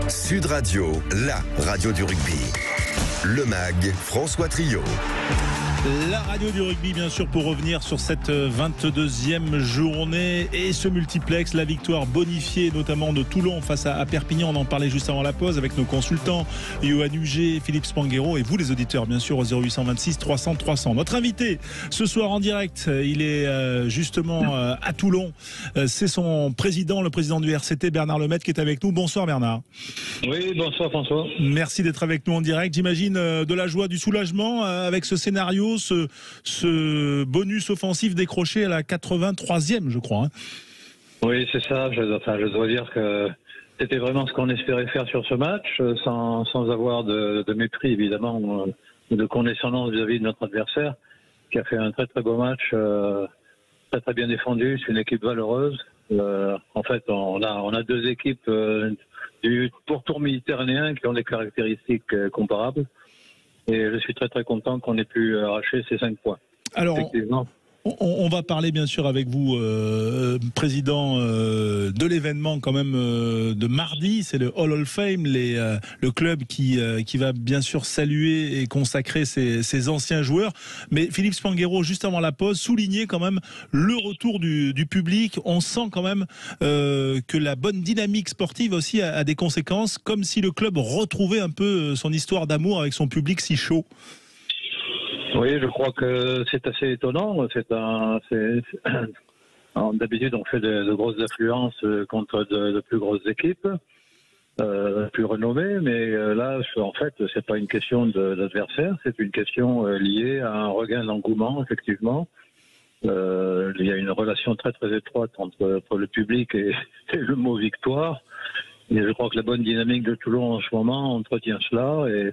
Sud Radio, la radio du rugby. Le MAG, François Trio. La radio du rugby, bien sûr, pour revenir sur cette 22e journée et ce multiplex, la victoire bonifiée notamment de Toulon face à Perpignan. On en parlait juste avant la pause avec nos consultants Johan Huget, Philippe Spanghero et vous les auditeurs, bien sûr, au 0826 300 300. Notre invité ce soir en direct, il est justement à Toulon. C'est son président, le président du RCT, Bernard Lemaitre, qui est avec nous. Bonsoir Bernard. Oui, bonsoir François. Merci d'être avec nous en direct. J'imagine de la joie, du soulagement avec ce scénario, ce bonus offensif décroché à la 83e, je crois. Oui, c'est ça. Je dois dire que c'était vraiment ce qu'on espérait faire sur ce match, sans avoir de mépris, évidemment, de condescendance vis-à-vis de notre adversaire, qui a fait un très très beau match, très très bien défendu. C'est une équipe valeureuse. En fait, on a deux équipes du pourtour méditerranéen qui ont des caractéristiques comparables. Et je suis très très content qu'on ait pu arracher ces 5 points. Alors, on va parler bien sûr avec vous, président, de l'événement quand même de mardi. C'est le Hall of Fame, le club qui va bien sûr saluer et consacrer ses anciens joueurs. Mais Philippe Spanghero, juste avant la pause, soulignait quand même le retour du public. On sent quand même que la bonne dynamique sportive aussi a des conséquences, comme si le club retrouvait un peu son histoire d'amour avec son public si chaud. Oui, je crois que c'est assez étonnant. D'habitude, on fait de grosses affluences contre de plus grosses équipes, plus renommées, mais là, en fait, c'est pas une question d'adversaire, c'est une question liée à un regain d'engouement, effectivement. Il y a une relation très très étroite entre le public et le mot victoire. Et je crois que la bonne dynamique de Toulon en ce moment entretient cela et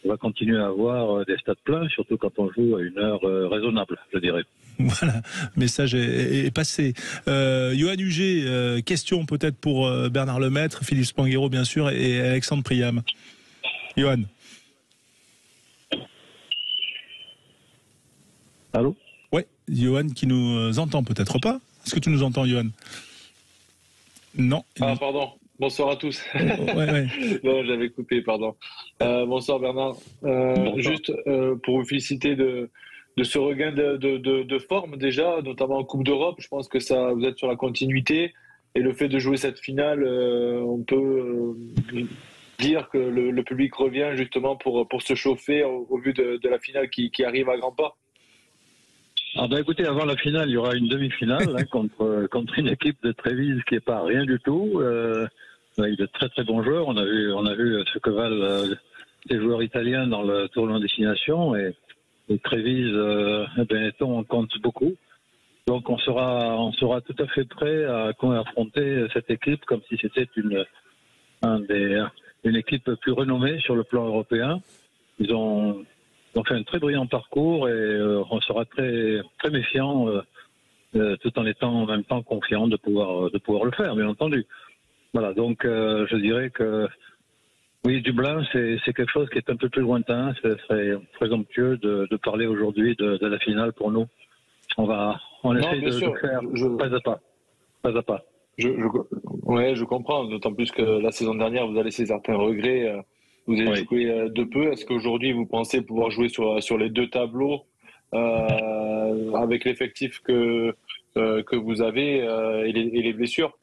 on va continuer à avoir des stades pleins, surtout quand on joue à une heure raisonnable, je dirais. Voilà, le message est passé. Johan Huget, question peut-être pour Bernard Lemaitre, Philippe Spanghero bien sûr et Alexandre Priam. Johan. Allô ? Oui, Johan qui nous entend peut-être pas. Est-ce que tu nous entends, Johan ? Non. Ah, pardon. Bonsoir à tous. Ouais. Non, j'avais coupé, pardon. Bonsoir Bernard. Bonsoir. Juste pour vous féliciter de ce regain de forme déjà, notamment en Coupe d'Europe. Je pense que vous êtes sur la continuité et le fait de jouer cette finale, on peut dire que le public revient justement pour se chauffer au vu de la finale qui arrive à grands pas. Ah ben écoutez, avant la finale, il y aura une demi-finale contre une équipe de Trévise qui n'est pas rien du tout. Avec de très très bons joueurs. On a vu ce que valent les joueurs italiens dans le tournoi destination et Trévise et Benetton compte beaucoup. Donc on sera tout à fait prêt à affronter cette équipe comme si c'était une équipe plus renommée sur le plan européen. Ils ont fait un très brillant parcours et on sera très très méfiant tout en étant en même temps confiant de pouvoir le faire, bien entendu. Voilà, donc je dirais que oui, Dublin, c'est quelque chose qui est un peu plus lointain. Ce serait présomptueux de parler aujourd'hui de la finale pour nous. On essaie de faire pas à pas. Je comprends, d'autant plus que la saison dernière, vous a laissé certains regrets. Vous avez joué de peu. Est-ce qu'aujourd'hui, vous pensez pouvoir jouer sur les deux tableaux avec l'effectif que vous avez et les blessures?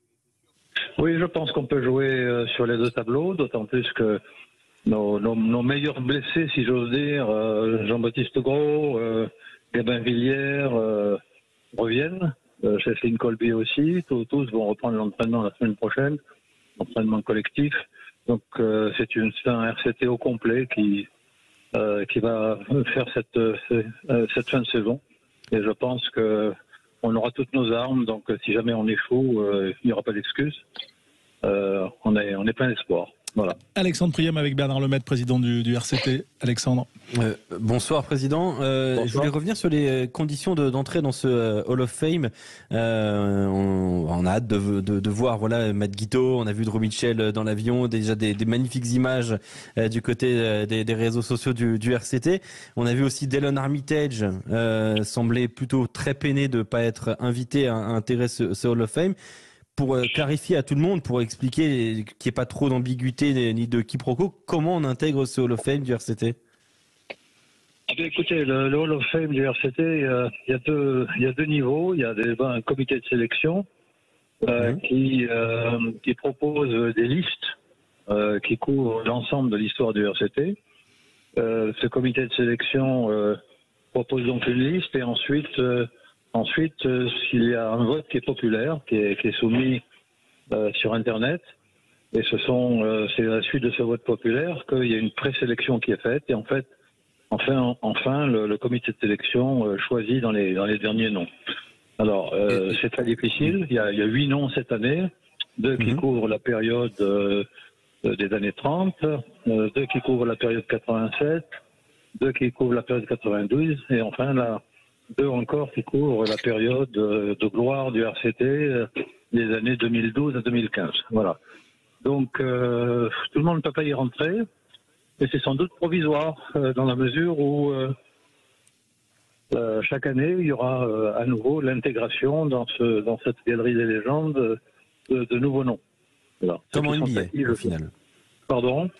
Oui, je pense qu'on peut jouer sur les deux tableaux, d'autant plus que nos meilleurs blessés, si j'ose dire, Jean-Baptiste Gros, Gabin Villiers, reviennent. Cheslin Colby aussi. Tous vont reprendre l'entraînement la semaine prochaine, l'entraînement collectif. Donc c'est un RCT au complet qui va faire cette fin de saison. Et je pense que on aura toutes nos armes, donc si jamais on échoue, il n'y aura pas d'excuse. On est plein d'espoir. Voilà. Alexandre Priam avec Bernard Lemaitre, président du RCT. Alexandre. Bonsoir président. Bonsoir. Je voulais revenir sur les conditions d'entrée dans ce Hall of Fame. On a hâte de voir Matt Guiteau, on a vu Drew Mitchell dans l'avion, déjà des magnifiques images du côté des réseaux sociaux du RCT. On a vu aussi Delon Armitage semblait plutôt très peiné de pas être invité à intégrer ce Hall of Fame. pour clarifier à tout le monde, pour expliquer qu'il n'y ait pas trop d'ambiguïté ni de quiproquo, comment on intègre ce Hall of Fame du RCT? Écoutez, le Hall of Fame du RCT, il y a deux niveaux. Il y a un comité de sélection qui propose des listes qui couvrent l'ensemble de l'histoire du RCT. Ce comité de sélection propose donc une liste et ensuite, il y a un vote qui est populaire, qui est soumis sur Internet. Et c'est à la suite de ce vote populaire qu'il y a une présélection qui est faite. Et enfin, le comité de sélection choisit dans les derniers noms. Alors, c'est très difficile. Il y a 8 noms cette année, 2 qui couvrent la période des années 30, 2 qui couvrent la période 87, 2 qui couvrent la période 92, et enfin, 2 encore qui couvrent la période de gloire du RCT des années 2012 à 2015. Voilà. Donc, tout le monde ne peut pas y rentrer. Et c'est sans doute provisoire, dans la mesure où chaque année, il y aura à nouveau l'intégration dans cette galerie des légendes de nouveaux noms. Voilà. Comme en NBA, au final. Pardon ?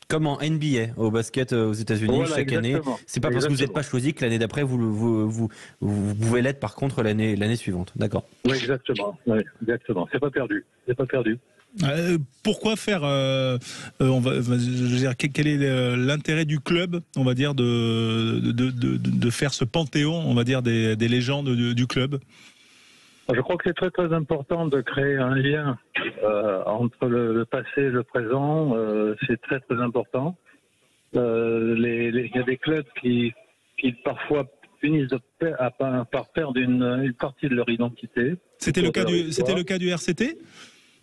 Comme en NBA, au basket aux États-Unis, voilà, chaque année. C'est pas parce que vous n'êtes pas choisi que l'année d'après, vous pouvez l'être, par contre, l'année suivante. D'accord. Oui, exactement. C'est pas perdu. Pourquoi faire je veux dire, quel est l'intérêt du club, on va dire, de faire ce panthéon, on va dire, des légendes du club? Je crois que c'est très très important de créer un lien entre le passé et le présent. C'est très très important. Il y a des clubs qui parfois finissent par perdre une partie de leur identité. C'était le cas du RCT?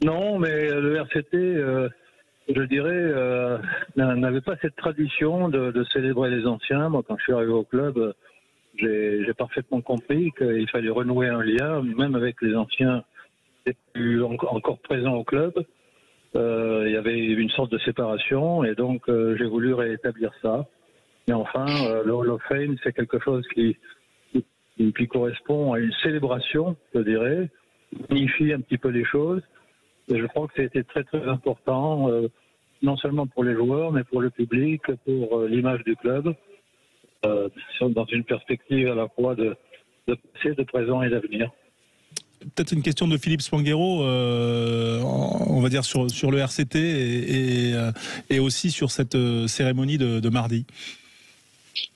Non, mais le RCT, je dirais, n'avait pas cette tradition de célébrer les anciens. Moi, quand je suis arrivé au club, j'ai parfaitement compris qu'il fallait renouer un lien, même avec les anciens encore présents au club. Il y avait une sorte de séparation, et donc j'ai voulu rétablir ça. Et enfin, le Hall of Fame, c'est quelque chose qui correspond à une célébration, je dirais, unifie un petit peu les choses. Et je crois que c'était très très important, non seulement pour les joueurs, mais pour le public, pour l'image du club, dans une perspective à la fois de passé, de présent et d'avenir. Peut-être une question de Philippe Spanghero, on va dire sur le RCT et aussi sur cette cérémonie de mardi.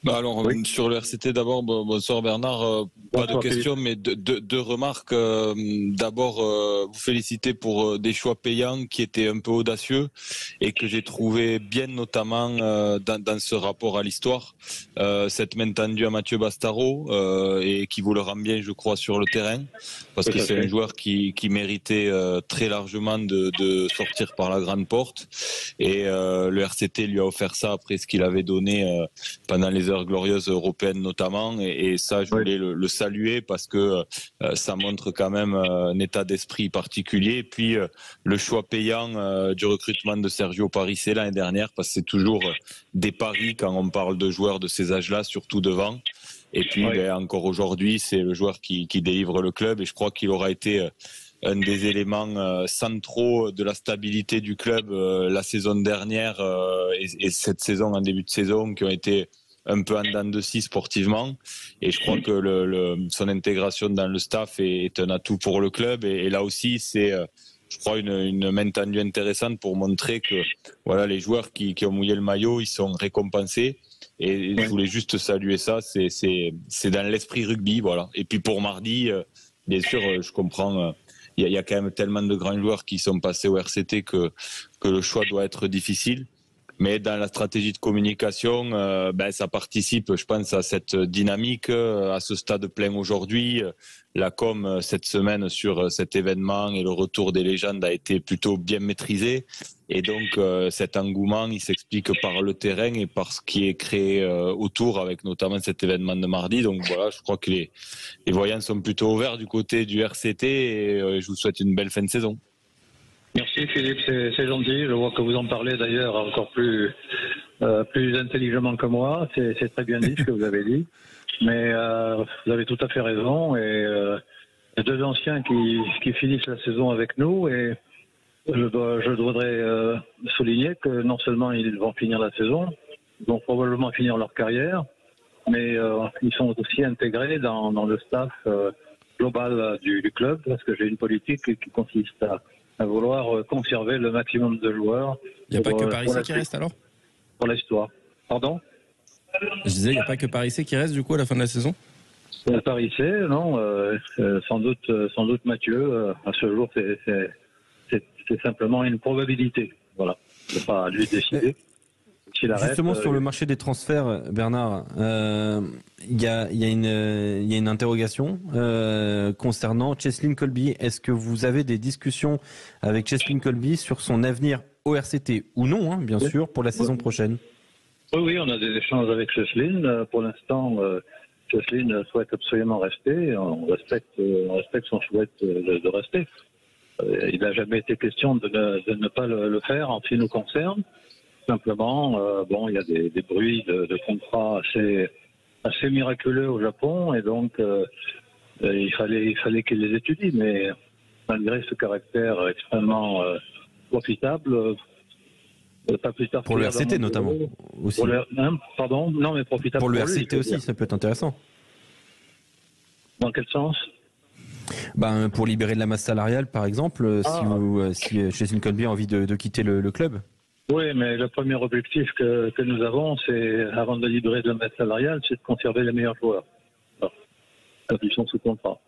Alors, oui. Sur le RCT, d'abord, bonsoir Bernard. Pas de questions, mais deux remarques. D'abord, vous féliciter pour des choix payants qui étaient un peu audacieux et que j'ai trouvé bien, notamment dans ce rapport à l'histoire. Cette main tendue à Mathieu Bastaro et qui vous le rend bien, je crois, sur le terrain, parce que c'est un joueur qui méritait très largement de sortir par la grande porte. Et le RCT lui a offert ça après ce qu'il avait donné pendant les heures glorieuses européennes notamment, et ça je voulais le saluer parce que ça montre quand même un état d'esprit particulier. Et puis le choix payant du recrutement de Sergio Parisse l'année dernière, parce que c'est toujours des paris quand on parle de joueurs de ces âges-là, surtout devant. Et puis encore aujourd'hui, c'est le joueur qui délivre le club, et je crois qu'il aura été un des éléments centraux de la stabilité du club la saison dernière et cette saison, en début de saison, qui ont été un peu en dents de scie sportivement. Et je crois que son intégration dans le staff est un atout pour le club. Et là aussi, c'est, je crois, une main tendue intéressante pour montrer que voilà, les joueurs qui ont mouillé le maillot, ils sont récompensés. Et je voulais juste saluer ça. C'est dans l'esprit rugby, voilà. Et puis pour mardi, bien sûr, je comprends. Il y a quand même tellement de grands joueurs qui sont passés au RCT que le choix doit être difficile. Mais dans la stratégie de communication, ça participe, je pense, à cette dynamique, à ce stade plein aujourd'hui. La com cette semaine sur cet événement et le retour des légendes a été plutôt bien maîtrisé. Et donc cet engouement, il s'explique par le terrain et par ce qui est créé autour, avec notamment cet événement de mardi. Donc voilà, je crois que les voyants sont plutôt ouverts du côté du RCT et je vous souhaite une belle fin de saison. Merci Philippe, c'est gentil. Je vois que vous en parlez d'ailleurs encore plus intelligemment que moi. C'est très bien dit ce que vous avez dit. Mais vous avez tout à fait raison. Et les 2 anciens qui finissent la saison avec nous et je voudrais souligner que non seulement ils vont finir la saison, ils vont probablement finir leur carrière, mais ils sont aussi intégrés dans le staff global du club, parce que j'ai une politique qui consiste à vouloir conserver le maximum de joueurs. Il n'y a pas que Paris C qui reste alors ? Pour l'histoire. Pardon ? Je disais, il n'y a pas que Paris C qui reste du coup à la fin de la saison ? Paris C, non, sans doute Mathieu. À ce jour, c'est simplement une probabilité. Voilà, c'est pas à lui de décider. Justement, sur le marché des transferts, Bernard, il y a une interrogation concernant Cheslin Kolbe. Est-ce que vous avez des discussions avec Cheslin Kolbe sur son avenir au RCT ou non, hein, bien sûr, pour la saison prochaine? Oui, on a des échanges avec Cheslin. Pour l'instant, Cheslin souhaite absolument rester. On respecte son souhait de rester. Il n'a jamais été question de ne pas le faire en ce qui nous concerne. Simplement, il y a des bruits de contrats assez miraculeux au Japon, et donc il fallait qu'il les étudie. Mais malgré ce caractère extrêmement profitable, pas plus tard pour le RCT notamment aussi. Pardon, non, mais profitable pour le lui, RCT aussi, ça peut être intéressant. Dans quel sens? Pour libérer de la masse salariale, par exemple, si Cheslin Kolbe a envie de quitter le club. Oui, mais le premier objectif que nous avons, c'est, avant de libérer de la masse salariale, c'est de conserver les meilleurs joueurs. Quand ils sont sous contrat.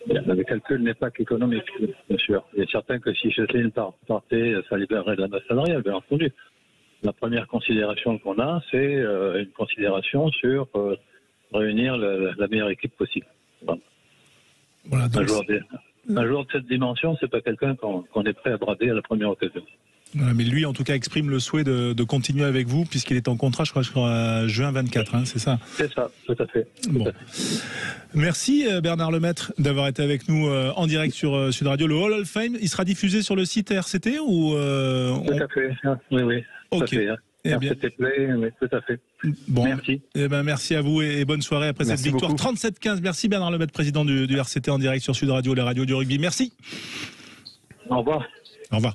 Le calcul n'est pas qu'économique, bien sûr. Il est certain que si Cheslin partait, ça libérerait de la masse salariale, bien entendu. La première considération qu'on a, c'est une considération sur réunir la meilleure équipe possible. Voilà, donc un joueur de cette dimension, c'est pas quelqu'un qu'on est prêt à brader à la première occasion. Voilà, mais lui, en tout cas, exprime le souhait de continuer avec vous, puisqu'il est en contrat, je crois, juin 24, hein, c'est ça? C'est ça, tout à fait. Bon. Merci Bernard Lemaître d'avoir été avec nous en direct sur Sud Radio. Le Hall of Fame, il sera diffusé sur le site RCT ou Tout à fait, oui. Ok. Tout à fait, hein. RCT Play, oui, tout à fait. Bon. Merci. Merci à vous et bonne soirée après cette victoire. 37-15. Merci Bernard Lemaître, président du RCT en direct sur Sud Radio, la radio du rugby. Merci. Au revoir. Au revoir.